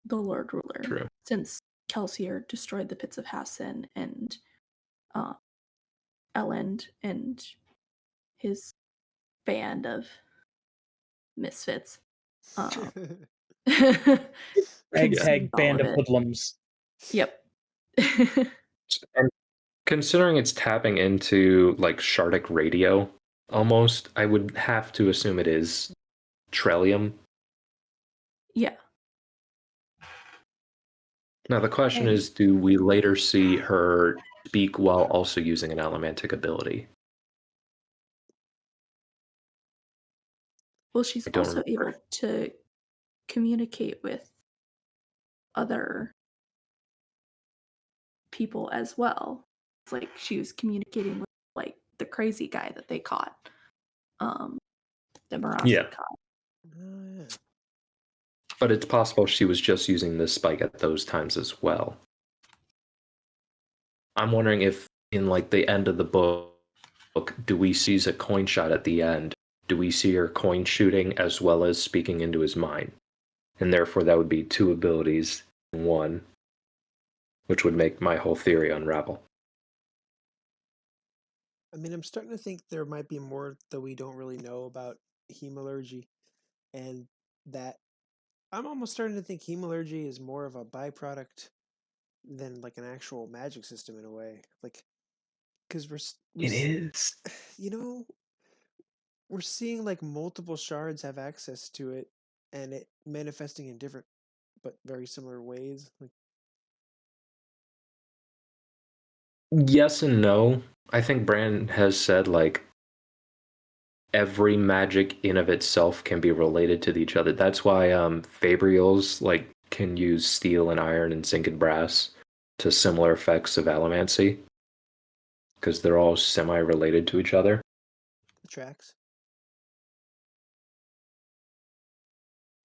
the Lord Ruler. True. Since Kelsier destroyed the pits of Hassan and Elend and his band of misfits. Ragtag band of hoodlums. Yep. And considering it's tapping into Shardic radio almost, I would have to assume it is Trellium. Yeah. Now the question And- is, do we later see her speak while also using an allomantic ability? Well, she's I don't also remember. able to communicate with other people as well. It's like she was communicating with like the crazy guy that they caught. That Marasi Yeah. caught. Oh, yeah. But it's possible she was just using this spike at those times as well. I'm wondering if in like the end of the book, do we see a coin shot at the end? Do we see her coin shooting as well as speaking into his mind? And therefore that would be two abilities in one, which would make my whole theory unravel. I mean, I'm starting to think there might be more that we don't really know about hemalurgy, and that I'm almost starting to think hemalurgy is more of a byproduct than like an actual magic system in a way. Like, because It is. you know, we're seeing like multiple shards have access to it, and it manifesting in different but very similar ways. Like, Yes and no. I think Brand has said like every magic in of itself can be related to each other. That's why Fabrials like can use steel and iron and zinc and brass to similar effects of Allomancy, because they're all semi-related to each other. the tracks.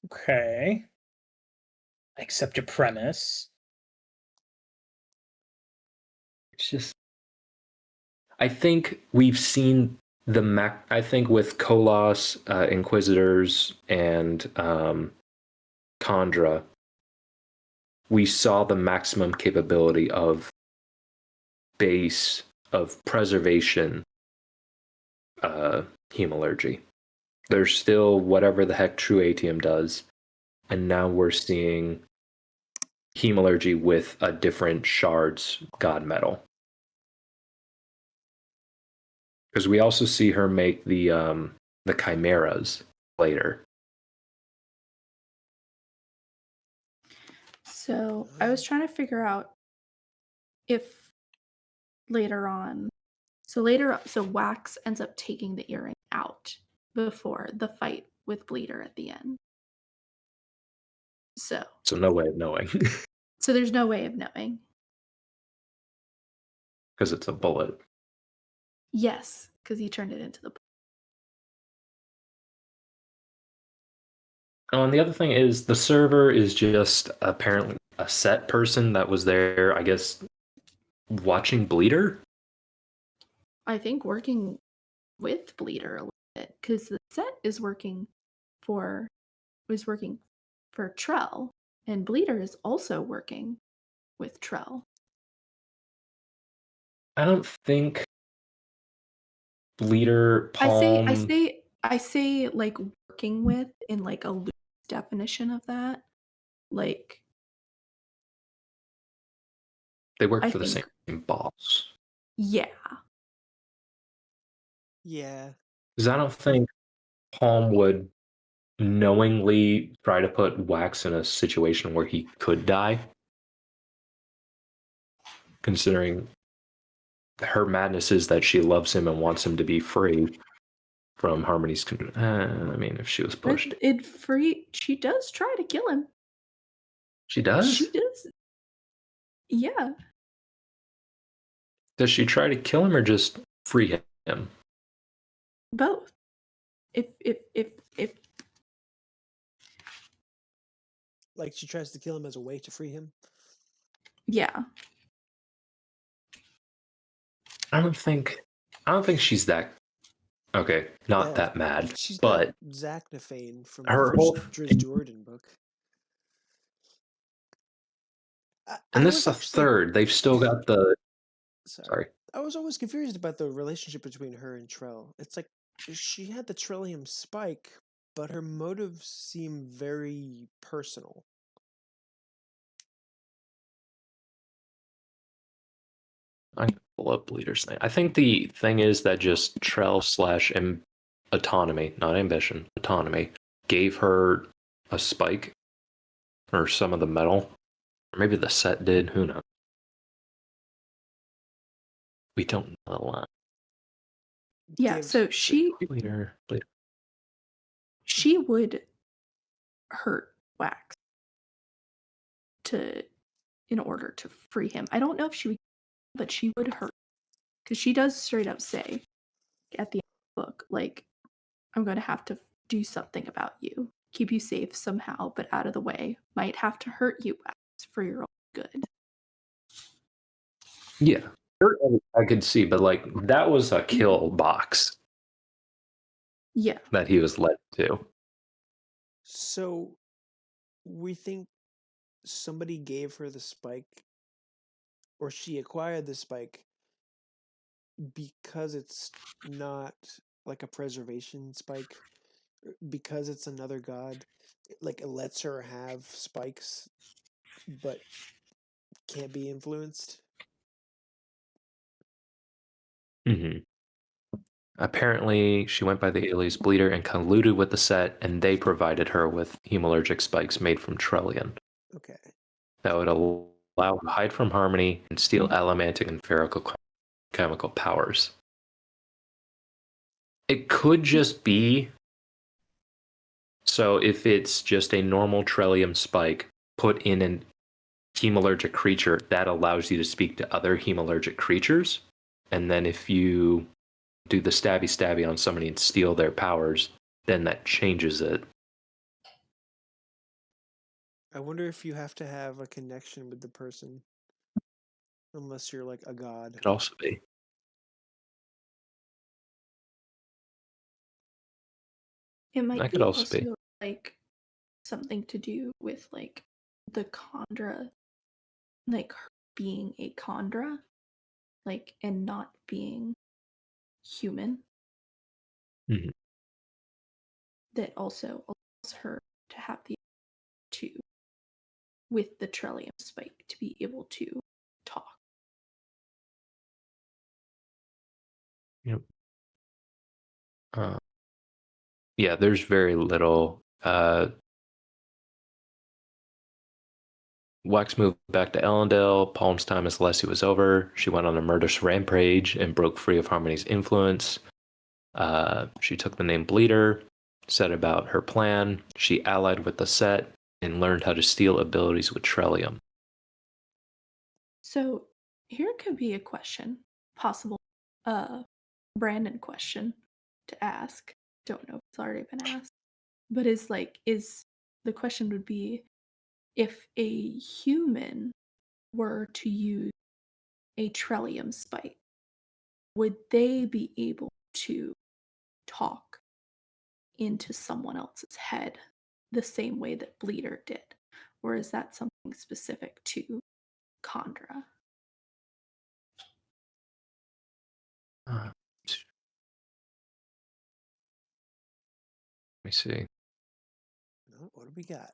Okay. I accept your premise. It's just, I think we've seen I think with Kolos, Inquisitors, and Khandra, we saw the maximum capability of base of preservation hemalurgy. There's still whatever the heck True ATM does, and now we're seeing hemalurgy with a different shards god metal. Because we also see her make the chimeras later. So I was trying to figure out if later on, so Wax ends up taking the earring out before the fight with Bleeder at the end. So No way of knowing. so there's no way of knowing. Because it's a bullet. Yes, because he turned it into the. Oh, and the other thing is the server is just apparently a set person that was there, I guess, watching Bleeder? I think working with Bleeder a little bit because the set is working for Trell, and Bleeder is also working with Trell. I don't think Bleeder, Palm... I say like working with in like a loose definition of that. Like they work I for the think- same boss. Yeah. Yeah. Because I don't think Palm would knowingly try to put Wax in a situation where he could die. Considering her madness is that she loves him and wants him to be free from Harmony's... I mean, if she was pushed. She does try to kill him. She does? She does. Yeah. Does she try to kill him or just free him? Both. If Like she tries to kill him as a way to free him. yeah. I don't think she's that... Okay, not that mad. She's but not Zachnafane from her the whole first Driz Jordan book. and this is a third. They've still got the... Sorry. I was always confused about the relationship between her and Trell. It's like she had the Trillium spike, but her motives seem very personal. I pull up Bleeder's thing. I think the thing is that just Trell / autonomy, not ambition, autonomy, gave her a spike or some of the metal Or maybe the set did. Who knows? We don't know a lot. Yeah, Gives so she Bleeder. would hurt Wax in order to free him. I don't know if she would, but she would hurt, because she does straight up say at the end of the book, like, I'm going to have to do something about you, keep you safe somehow, but out of the way. Might have to hurt you, Wax, for your own good. Yeah. I could see, but like that was a kill box Yeah. that he was led to. So we think somebody gave her the spike, or she acquired the spike because it's not like a preservation spike, because it's another god. Like, it lets her have spikes, but can't be influenced. Mm-hmm. Apparently, she went by the alias Bleeder and colluded with the set, and they provided her with hemalurgic spikes made from Trellian Okay. that would allow her to hide from Harmony and steal allomantic and ferrochemical powers. It could just be, so if it's just a normal Trellium spike put in an hemalurgic creature, that allows you to speak to other hemalurgic creatures. And then if you do the stabby on somebody and steal their powers, then that changes it. I wonder if you have to have a connection with the person, unless you're like a god. Could also be. It might That be could also be. like something to do with like the Chondra, like her being a Chondra, like, and not being human. Mhm. That also allows her to have the to with the Trellium spike to be able to talk. Yep. Yeah, there's very little. Wax moved back to Ellendale. Palm's time as Leslie was over. She went on a murderous rampage and broke free of Harmony's influence. She took the name Bleeder, said about her plan. She allied with the set and learned how to steal abilities with Trellium. So here could be a question, possible Brandon question to ask. Don't know if it's already been asked. But is the question would be, if a human were to use a Trellium spike, would they be able to talk into someone else's head the same way that Bleeder did? Or is that something specific to Chondra? Let me see. Oh, what do we got?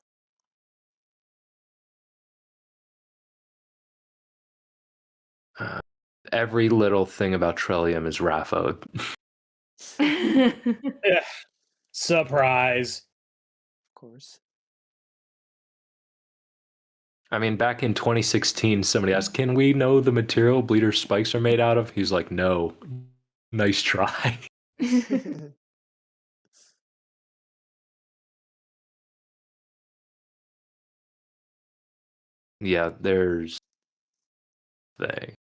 Every little thing about Trellium is Raffo. Yeah. Surprise. Of course. I mean, back in 2016, somebody asked, "Can we know the material Bleeder spikes are made out of?" He's like, "No." Nice try. Yeah, there's they.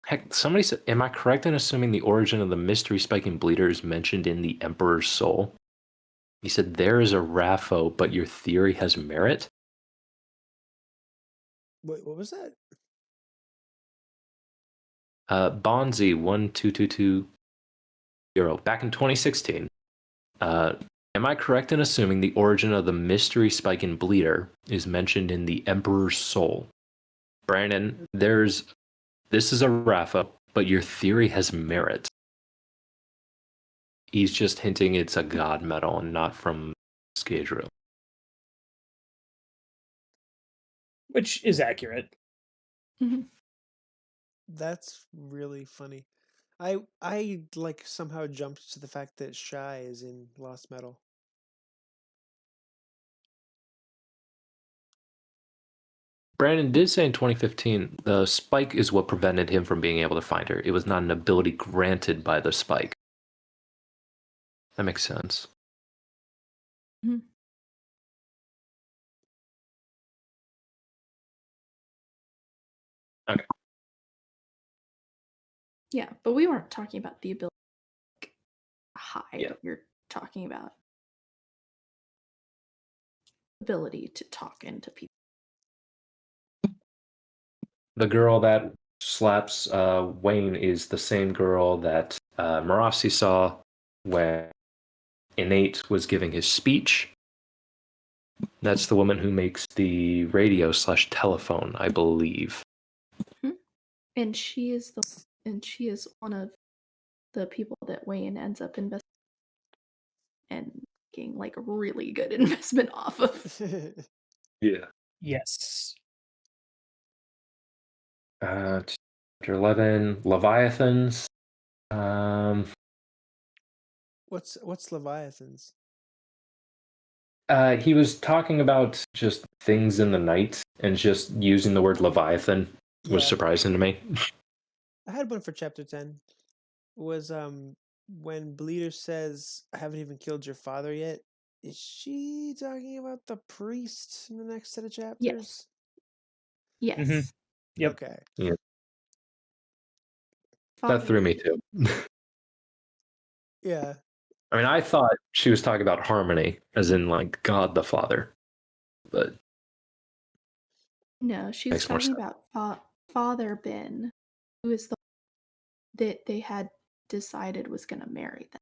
Heck, somebody said, am I correct in assuming the origin of the mystery spiking Bleeder is mentioned in the Emperor's Soul? He said, there is a Raffo, but your theory has merit? Wait, what was that? Bonzi 12220 back in 2016. Am I correct in assuming the origin of the mystery spiking Bleeder is mentioned in the Emperor's Soul? Brandon, this is a Raffo, but your theory has merit. He's just hinting it's a god metal and not from Skadriel. Which is accurate. That's really funny. I like somehow jumped to the fact that Shy is in Lost Metal. Brandon did say in 2015 the spike is what prevented him from being able to find her. It was not an ability granted by the spike. That makes sense. Mhm. Okay. Yeah, but we weren't talking about the ability to hide. Yeah. You're talking about ability to talk into people. The girl that slaps Wayne is the same girl that Marasi saw when Innate was giving his speech. That's the woman who makes the radio/telephone, I believe. And she is one of the people that Wayne ends up investing and making like a really good investment off of. Yeah. Yes. Chapter 11, Leviathans. What's Leviathans? He was talking about just things in the night, and just using the word Leviathan was Yeah. surprising to me. I had one for chapter 10. Was when Bleeder says, "I haven't even killed your father yet." Is she talking about the priest in the next set of chapters? Yes. Yep. Okay. Yeah. Father- That threw me too. Yeah. I mean, I thought she was talking about Harmony, as in like God the Father, but No, she was makes more talking sense. about Father Ben, who is the that they had decided was going to marry them.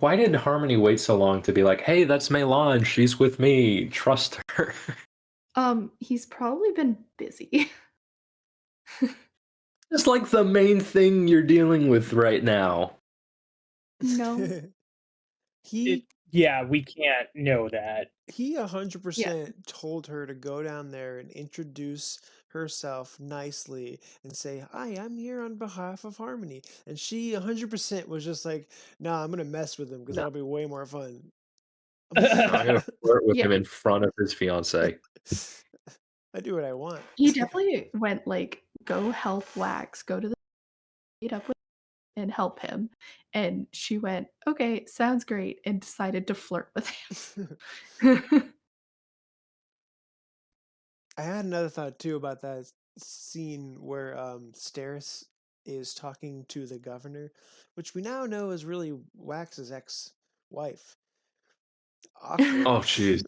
Why did Harmony wait so long to be like, "Hey, that's MeLaan. She's with me. Trust her." He's probably been busy. It's like the main thing you're dealing with right now. No. he Yeah, we can't know that. he Yeah. 100% told her to go down there and introduce herself nicely and say, "Hi, I'm here on behalf of Harmony." And she 100% was just like, "Nah, I'm gonna mess with him because No. that'll be way more fun." I'm gonna flirt with Yeah. him in front of his fiance. I do what I want. He definitely went like, go help Wax, go to the meet up with and help him. And she went, okay, sounds great, and decided to flirt with him. I had another thought too about that scene where Steris is talking to the governor, which we now know is really Wax's ex-wife. Awkward. Oh, jeez.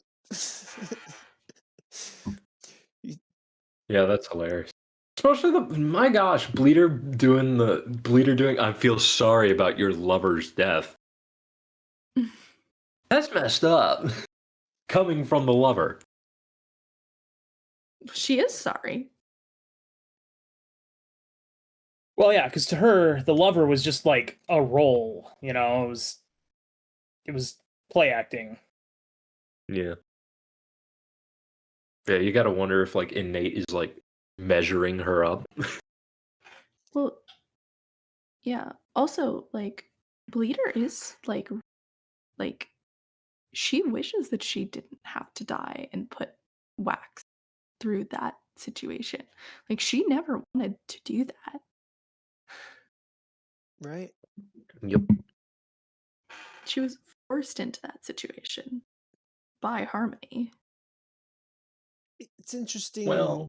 Yeah, that's hilarious. Especially my gosh, Bleeder doing I feel sorry about your lover's death. That's messed up. Coming from the lover. She is sorry. Well, yeah, because to her, the lover was just like a role, you know, it was play acting. Yeah. Yeah, you gotta wonder if like Innate is like measuring her up. Well, yeah. Also, like, Bleeder is like she wishes that she didn't have to die and put Wax through that situation. Like, she never wanted to do that. Right? Yep. She was forced into that situation by Harmony. It's interesting. Well,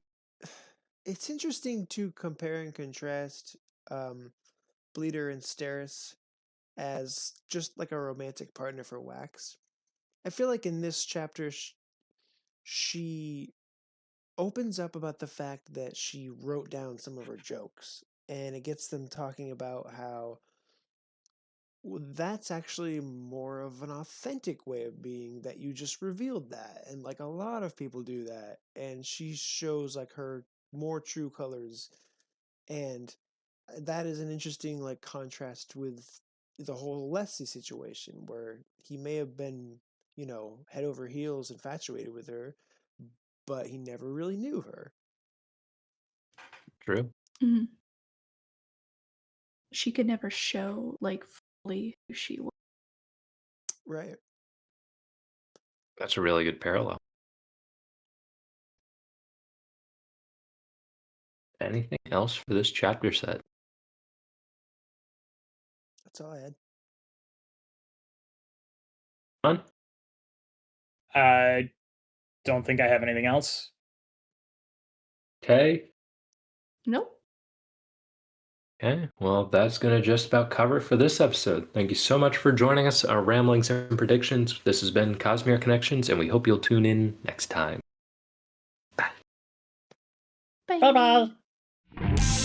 It's interesting to compare and contrast Bleeder and Steris as just like a romantic partner for Wax. I feel like in this chapter, she opens up about the fact that she wrote down some of her jokes, and it gets them talking about how that's actually more of an authentic way of being, that you just revealed that, and like a lot of people do that, and she shows like her more true colors, and that is an interesting like contrast with the whole Leslie situation, where he may have been, head over heels infatuated with her, but he never really knew her. true. Mhm. She could never show like fully who she was. Right. That's a really good parallel. Anything else for this chapter set? That's all I had. Fun? I don't think I have anything else. Okay. Nope. Okay, well, that's going to just about cover it for this episode. Thank you so much for joining us, our ramblings and predictions. This has been Cosmere Connections, and we hope you'll tune in next time. Bye. Bye. Bye bye.